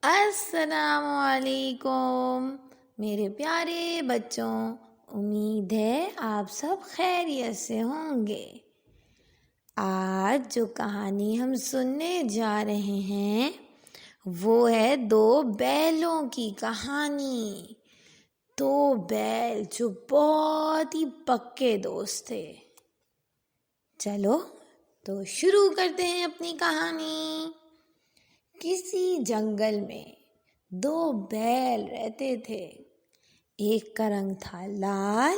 السلام علیکم میرے پیارے بچوں، امید ہے آپ سب خیریت سے ہوں گے۔ آج جو کہانی ہم سننے جا رہے ہیں وہ ہے دو بیلوں کی کہانی۔ دو بیل جو بہت ہی پکے دوست تھے۔ چلو تو شروع کرتے ہیں اپنی کہانی۔ کسی جنگل میں دو بیل رہتے تھے۔ ایک کا رنگ تھا لال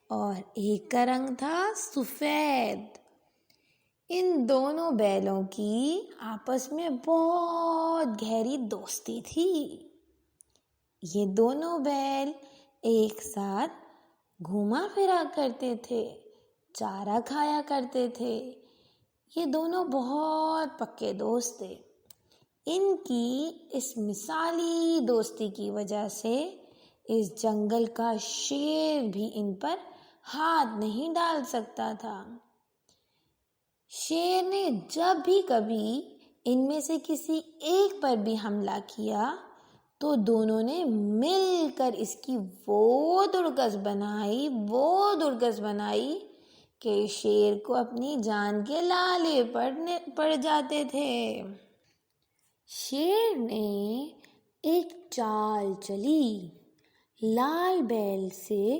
اور ایک کا رنگ تھا سفید۔ ان دونوں بیلوں کی آپس میں بہت گہری دوستی تھی۔ یہ دونوں بیل ایک ساتھ گھوما پھرا کرتے تھے، چارہ کھایا کرتے تھے۔ یہ دونوں بہت پکے دوست تھے۔ ان کی اس مثالی دوستی کی وجہ سے اس جنگل کا شیر بھی ان پر ہاتھ نہیں ڈال سکتا تھا۔ شیر نے جب بھی کبھی ان میں سے کسی ایک پر بھی حملہ کیا تو دونوں نے مل کر اس کی وہ دڑکس بنائی کہ شیر کو اپنی جان کے لالے پڑ جاتے تھے۔ شیر نے ایک چال چلی۔ لال بیل سے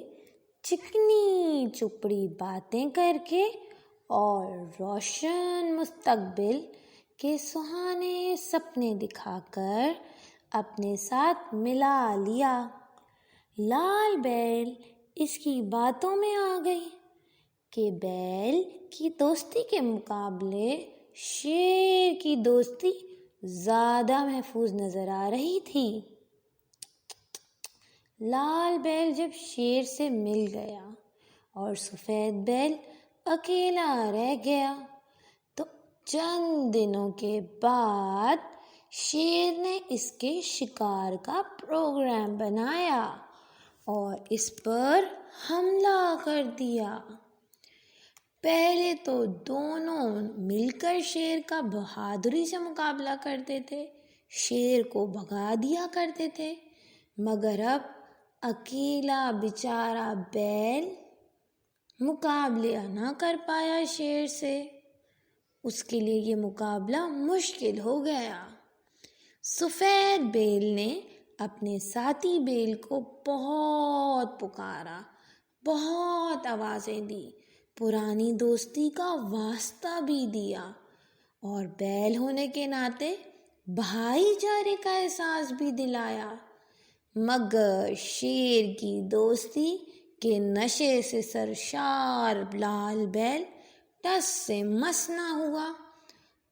چکنی چپڑی باتیں کر کے اور روشن مستقبل کے سہانے سپنے دکھا کر اپنے ساتھ ملا لیا۔ لال بیل اس کی باتوں میں آ گئی کہ بیل کی دوستی کے مقابلے شیر کی دوستی زیادہ محفوظ نظر آ رہی تھی۔ لال بیل جب شیر سے مل گیا اور سفید بیل اکیلا رہ گیا تو چند دنوں کے بعد شیر نے اس کے شکار کا پروگرام بنایا اور اس پر حملہ کر دیا۔ پہلے تو دونوں مل کر شیر کا بہادری سے مقابلہ کرتے تھے، شیر کو بھگا دیا کرتے تھے، مگر اب اکیلا بیچارہ بیل مقابلہ نہ کر پایا شیر سے۔ اس کے لیے یہ مقابلہ مشکل ہو گیا۔ سفید بیل نے اپنے ساتھی بیل کو بہت پکارا، بہت آوازیں دی، پرانی دوستی کا واسطہ بھی دیا اور بیل ہونے کے ناطے بھائی چارے کا احساس بھی دلایا، مگر شیر کی دوستی کے نشے سے سرشار لال بیل ٹس سے مس نہ ہوا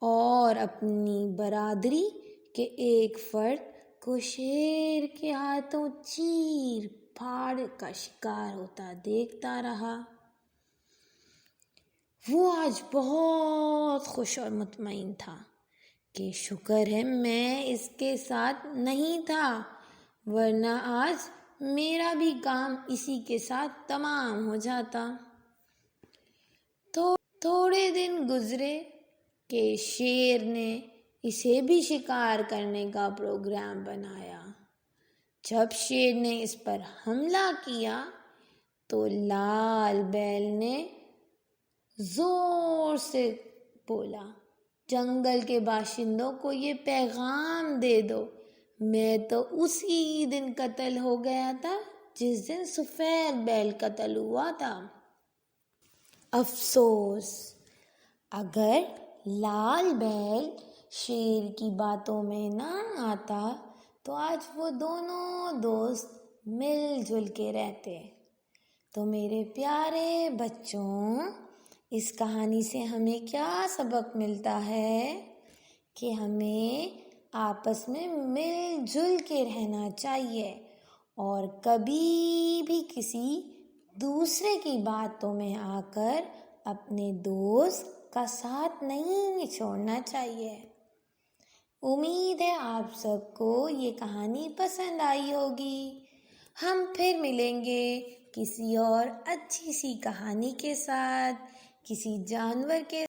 اور اپنی برادری کے ایک فرد کو شیر کے ہاتھوں چیر پھاڑ کا شکار ہوتا دیکھتا رہا۔ وہ آج بہت خوش اور مطمئن تھا کہ شکر ہے میں اس کے ساتھ نہیں تھا، ورنہ آج میرا بھی کام اسی کے ساتھ تمام ہو جاتا۔ تھوڑے دن گزرے کہ شیر نے اسے بھی شکار کرنے کا پروگرام بنایا۔ جب شیر نے اس پر حملہ کیا تو لال بیل نے زور سے بولا، جنگل کے باشندوں کو یہ پیغام دے دو، میں تو اسی دن قتل ہو گیا تھا جس دن سفید بیل قتل ہوا تھا۔ افسوس، اگر لال بیل شیر کی باتوں میں نہ آتا تو آج وہ دونوں دوست مل جل کے رہتے۔ تو میرے پیارے بچوں، اس کہانی سے ہمیں کیا سبق ملتا ہے کہ ہمیں آپس میں مل جل کے رہنا چاہیے اور کبھی بھی کسی دوسرے کی باتوں میں آ کر اپنے دوست کا ساتھ نہیں چھوڑنا چاہیے۔ امید ہے آپ سب کو یہ کہانی پسند آئی ہوگی۔ ہم پھر ملیں گے کسی اور اچھی سی کہانی کے ساتھ، کسی جانور کے